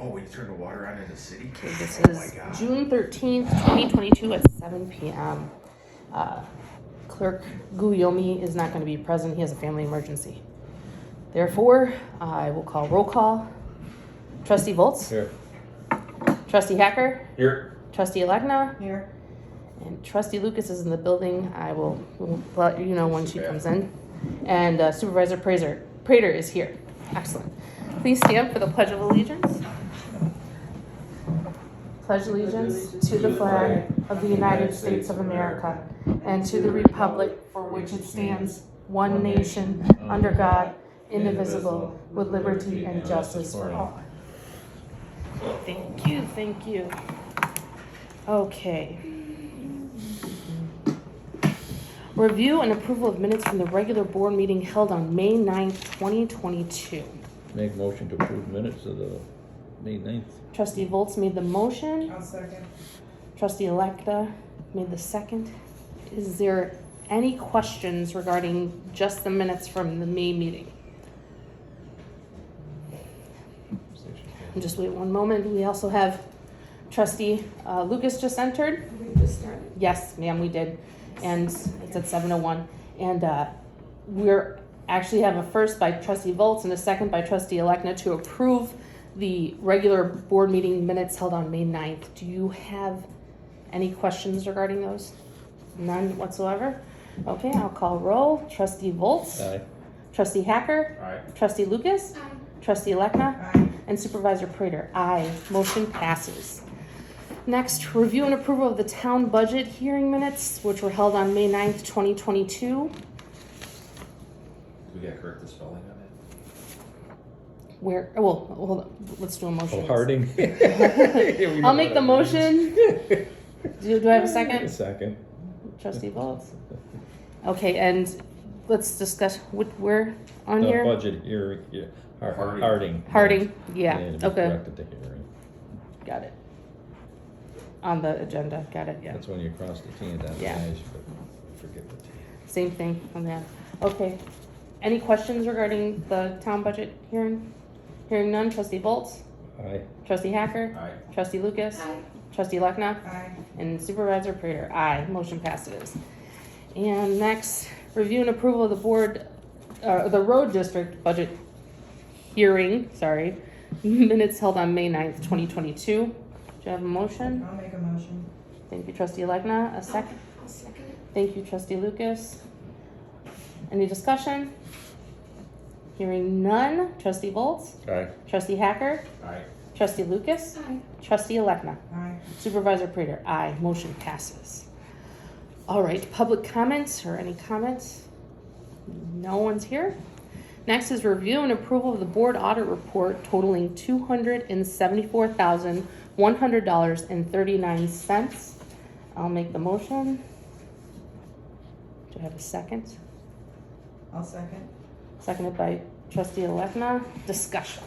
Oh, we turned the water on in the city? Okay, this Oh is my God. June 13th, 2022 at 7 p.m. Clerk Guyomi is not going to be present. He has a family emergency. Therefore, I will call roll call. Trustee Volz? Here. Trustee Hacker? Here. Trustee Elegna? Here. And Trustee Lucas is in the building. I will let you know when she comes in. And Supervisor Prater is here. Excellent. Please stand for the Pledge of Allegiance. Pledge allegiance to the flag of the United States of America and to the republic for which it stands, one nation, under God, indivisible, with liberty and justice for all. Thank you, thank you. Okay. Review and approval of minutes from the regular board meeting held on May 9th, 2022. Make motion to approve minutes of the May 9th. Trustee Volz made the motion. I'll second. Trustee Electa made the second. Is there any questions regarding just the minutes from the May meeting? And just wait one moment. We also have Trustee Lucas just entered. We just started. Yes, ma'am, we did. And it's at 7:01. And we're actually have a first by Trustee Volz and a second by Trustee Elecna to approve the regular board meeting minutes held on May 9th. Do you have any questions regarding those? None whatsoever? Okay, I'll call roll. Trustee Volz? Aye. Trustee Hacker? Aye. Trustee Lucas? Aye. Trustee Elecna? Aye. And Supervisor Prater? Aye. Motion passes. Next, review and approval of the town budget hearing minutes, which were held on May 9th, 2022. We gotta correct the spelling on it. Where, well, hold on, let's do a motion. Oh, Harding. I'll make the motion. Do I have a second? Second. Trustee Volz? Okay, and let's discuss where on The here? budget hearing, yeah. Harding. Harding. Yeah, And we okay, corrected the hearing. got it. On the agenda, got it, yeah. That's when you cross the T and dot the Yeah. I's, but forget the T. Same thing on that. Okay. Any questions regarding the town budget hearing? Hearing none, Trustee Volz? Aye. Trustee Hacker? Aye. Trustee Lucas? Aye. Trustee Elecna? Aye. And Supervisor Prater? Aye. Motion passes. And next, review and approval of the board, the road district budget hearing, minutes held on May 9th, 2022. Do you have a motion? I'll make a motion. Thank you, Trustee Elegna. A second? I'll second it. Thank you, Trustee Lucas. Any discussion? Hearing none. Trustee Volz? Aye. Trustee Hacker? Aye. Trustee Lucas? Aye. Trustee Elegna? Aye. Supervisor Prater? Aye. Motion passes. All right, public comments or any comments? No one's here. Next is review and approval of the board audit report totaling $274,100.39. I'll make the motion. Do I have a second? I'll second. Seconded by Trustee Elecna. Discussion.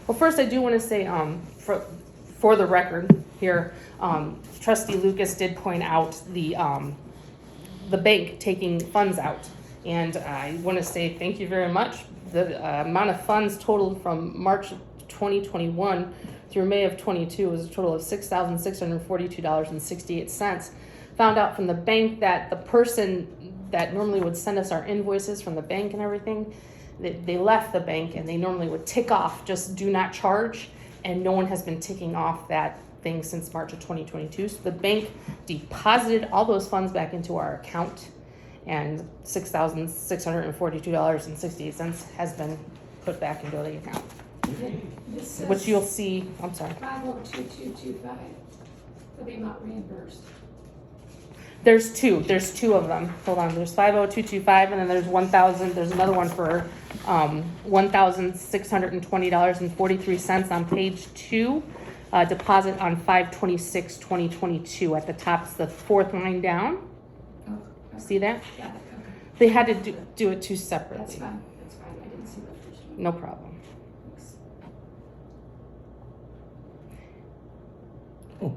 Well, first I do want to say, for the record here, Trustee Lucas did point out the bank taking funds out, and I want to say thank you very much. The amount of funds totaled from March of 2021 through May of 22 was a total of $6,642.68. Found out from the bank that the person that normally would send us our invoices from the bank and everything, they left the bank, and they normally would tick off just do not charge, and no one has been ticking off that thing since March of 2022. So the bank deposited all those funds back into our account, and $6,642.68 has been put back into the account, This says which you'll see. I'm sorry. 502225 for the amount reimbursed. There's two of them. Hold on. There's 50225, and then there's 1,000. There's another one for $1,620.43 on page 2. Deposit on 5/26/2022 at the top. It's the fourth line down. Oh, okay. See that? Yeah, okay. They had to do it two separately. That's fine. That's fine. I didn't see the first one. No problem. Thanks. Oh,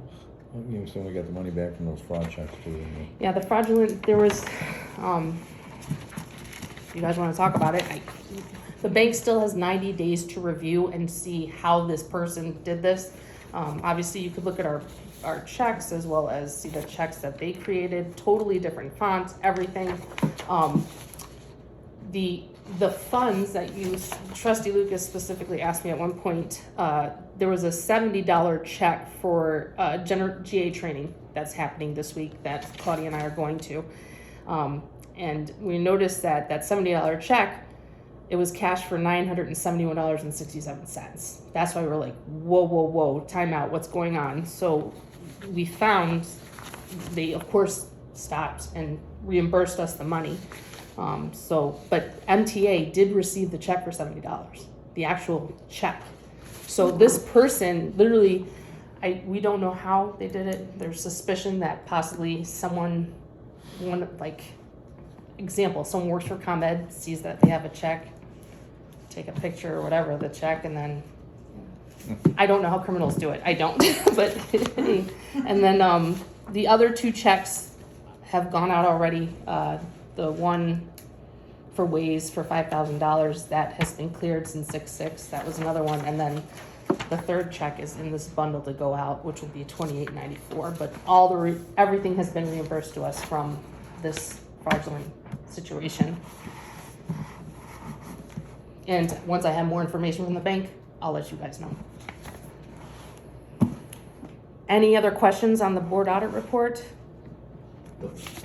You assume we got the money back from those fraud checks too, didn't we? Yeah, the fraudulent, there was, you guys wanna talk about it? The bank still has 90 days to review and see how this person did this. Obviously, you could look at our checks as well as see the checks that they created, totally different fonts, everything. The funds that Trustee Lucas specifically asked me at one point, there was a $70 check for GA training that's happening this week that Claudia and I are going to. And we noticed that $70 check, it was cashed for $971.67. That's why we're like, whoa, time out, what's going on? So we found they, of course, stopped and reimbursed us the money. But MTA did receive the check for $70, the actual check. So this person, literally, we don't know how they did it. There's suspicion that possibly someone works for ComEd, sees that they have a check, take a picture or whatever of the check, and then, I don't know how criminals do it, I don't, but, and then, the other two checks have gone out already. The one for Waze for $5,000, that has been cleared since 6/6. That was another one. And then the third check is in this bundle to go out, which will be $28.94. But everything has been reimbursed to us from this fraudulent situation. And once I have more information from the bank, I'll let you guys know. Any other questions on the board audit report?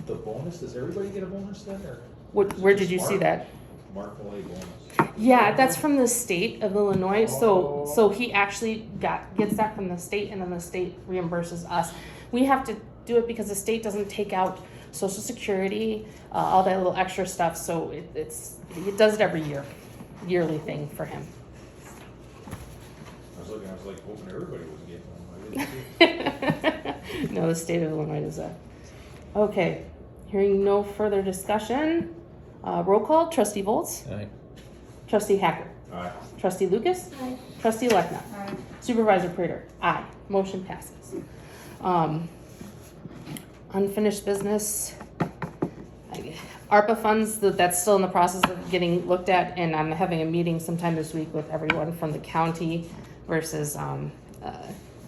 The bonus, does everybody get a bonus then, or? Where did you see that? Mark Malay bonus. Yeah, that's from the state of Illinois. So he actually gets that from the state, and then the state reimburses us. We have to do it because the state doesn't take out Social Security, all that little extra stuff. So it does it every year, yearly thing for him. I was like hoping everybody would get one. I didn't see. No, the state of Illinois does that. Okay, hearing no further discussion, roll call. Trustee Volz, Aye. Trustee Hacker, Aye. Trustee Lucas, Aye. Trustee Lechna, Aye. Supervisor Prater, aye. Motion passes. Unfinished business. ARPA funds, that's still in the process of getting looked at, and I'm having a meeting sometime this week with everyone from the county versus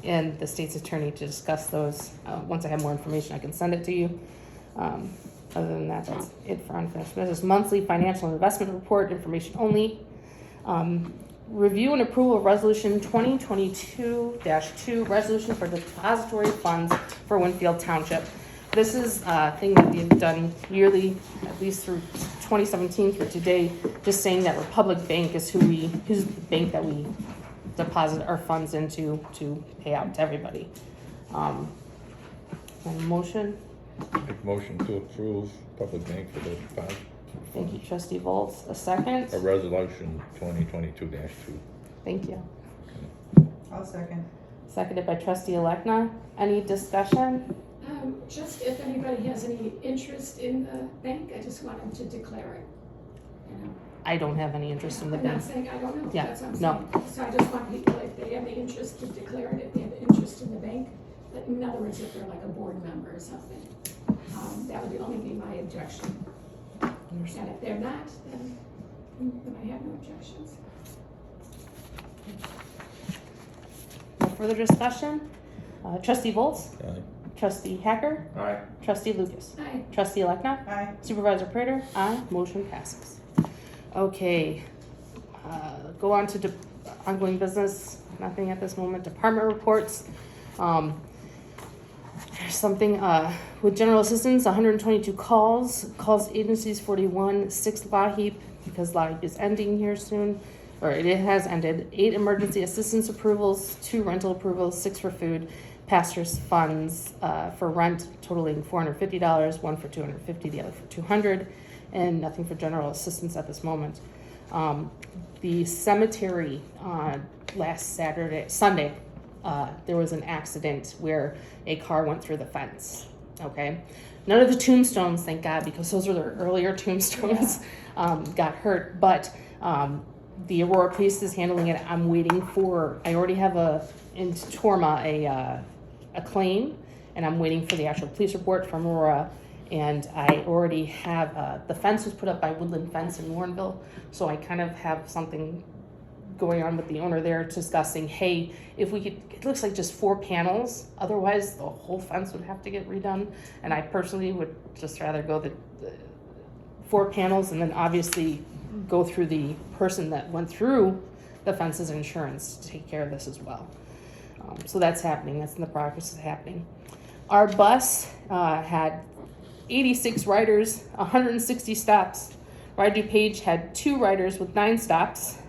and the state's attorney to discuss those. Once I have more information, I can send it to you. Other than that, that's it for unfinished business. Monthly financial investment report, information only. Review and approval of resolution 2022-2, resolution for depository funds for Winfield Township. This is a thing that we've done yearly, at least through 2017 through today, just saying that Republic Bank is who's the bank that we deposit our funds into to pay out to everybody. Motion. Make motion to approve public bank for the deposit. Thank you, Trustee Volz. A second. A resolution 2022-2. Thank you. I'll second. Seconded by Trustee Alekna. Any discussion? Just if anybody has any interest in the bank, I just want them to declare it. You know, I don't have any interest in the I'm bank. not saying I don't know. Yeah, That's what I'm no. saying. So I just want people, if they have the interest, to declare it. If they have interest in the bank, but in other words, if they're like a board member or something, that would only be my objection. And if they're not, then I have no objections. No further discussion? Trustee Volz? Aye. Trustee Hacker? Aye. Trustee Lucas? Aye. Trustee Alekna? Aye. Supervisor Prater? Aye. Motion passes. Okay. Go on to ongoing business. Nothing at this moment. Department reports. Something with general assistance, 122 calls agencies 41, 6 LAHEAP, because LAHEAP is ending here soon, or it has ended, 8 emergency assistance approvals, 2 rental approvals, 6 for food, pastors funds for rent totaling $450, 1 for $250, the other for $200, and nothing for general assistance at this moment. The cemetery last Sunday, there was an accident where a car went through the fence. Okay, none of the tombstones, thank God, because those were the earlier tombstones, got hurt. But the Aurora Police is handling it. I'm waiting for. I already have in Torma a claim, and I'm waiting for the actual police report from Aurora. And I already have, the fence was put up by Woodland Fence in Warrenville, so I kind of have something going on with the owner there discussing, hey, if we could, it looks like just 4 panels, otherwise the whole fence would have to get redone. And I personally would just rather go the 4 panels and then obviously go through the person that went through the fence's insurance to take care of this as well. So that's happening, that's in the progress of happening. Our bus had 86 riders, 160 stops. Ride DuPage had 2 riders with 9 stops.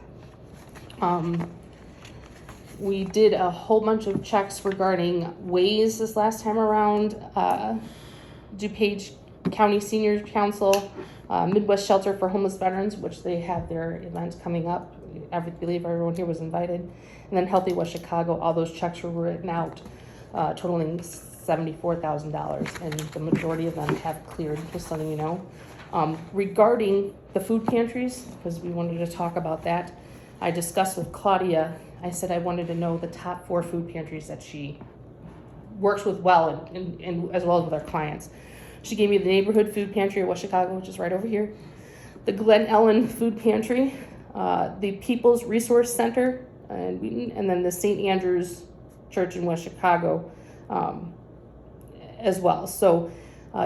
We did a whole bunch of checks regarding Waze this last time around. DuPage County Senior Council, Midwest Shelter for Homeless Veterans, which they have their event coming up. I believe everyone here was invited. And then Healthy West Chicago, all those checks were written out, totaling $74,000, and the majority of them have cleared, just letting you know. Regarding the food pantries, because we wanted to talk about that, I discussed with Claudia, I said I wanted to know the top 4 food pantries that she works with well, and as well as with our clients. She gave me the Neighborhood Food Pantry of West Chicago, which is right over here, the Glen Ellen Food Pantry, the People's Resource Center, and then the St. Andrew's Church in West Chicago as well. So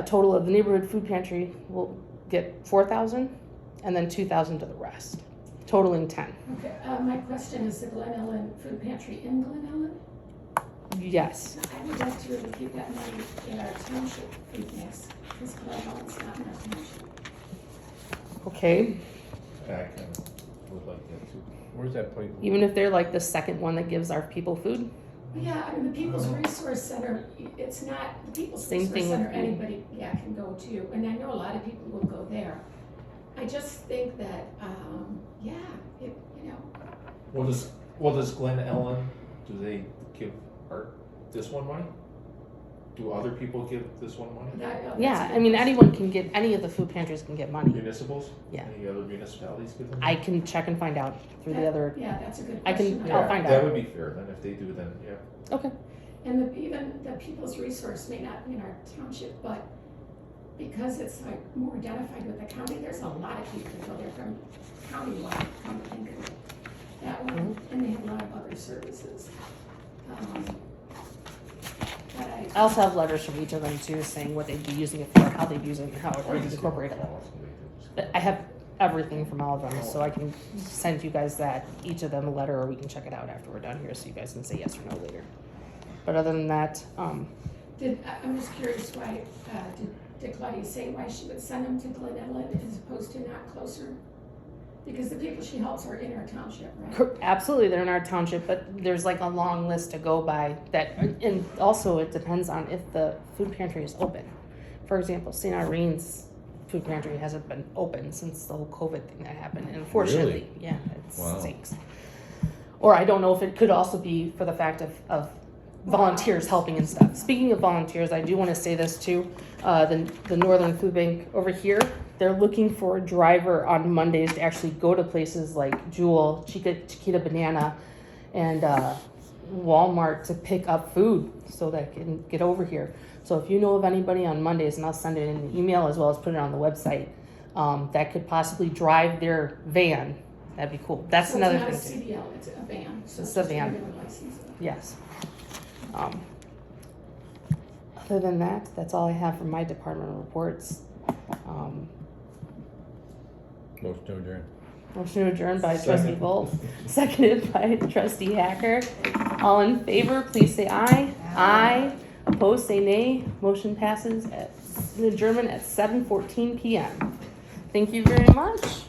total of the Neighborhood Food Pantry will get $4,000 and then $2,000 to the rest, totaling 10. Okay, my question is the Glen Ellen Food Pantry in Glen Ellen? Yes. I would like to really keep that money in our township food banks, because Glen Ellen's not in our township. Okay. I kind of would like that too. Where's that place? Even if they're like the second one that gives our people food. Yeah, I mean, the People's Resource Center, it's not, the People's Same Resource thing with Center, me. anybody, can go to, and I know a lot of people will go there. I just think that, Well, does Glen Ellen, do they give this one money? Do other people give this one money? Yeah, I mean, anyone can get, any of the food pantries can get money. Municipals? Yeah. Any other municipalities give them? I can check and find out through the other. Yeah, that's a good I question. can- I'll find That out. would be fair, then if they do, then, yeah. Okay. And even the People's Resource may not be in our township, but because it's like more identified with the county, there's a lot of people that go there from countywide, come to think of it. That one, and they have a lot of other services. But I also have letters from each of them too, saying what they'd be using it for, how they'd use it, and how it would incorporate it. But I have everything from all of them, so I can send you guys that, each of them a letter, or we can check it out after we're done here, so you guys can say yes or no later. But other than that, I'm just curious why, did Claudia say why she would send them to Glen Ellen as opposed to not closer? Because the people she helps are in our township, right? absolutely, they're in our township, but there's like a long list to go by that, and also it depends on if the food pantry is open. For example, St. Irene's food pantry hasn't been open since the whole COVID thing that happened, and unfortunately, yeah, it stinks. Or I don't know if it could also be for the fact of volunteers helping and stuff. Speaking of volunteers, I do want to say this too. The Northern Food Bank over here, they're looking for a driver on Mondays to actually go to places like Jewel, Chiquita Banana, and Walmart to pick up food so that can get over here. So if you know of anybody on Mondays, and I'll send it in an email as well as put it on the website, that could possibly drive their van, that'd be cool. That's So another it's thing not too. a CDL, it's a van. So It's a just van. regular license. Yes. Other than that, that's all I have from my department reports. Motion to adjourn. Motion adjourned by Second. trustee Volt, seconded by trustee Hacker. All in favor, please say aye. Aye. Opposed, say nay. Motion passes at an adjournment at 7:14 p.m. Thank you very much.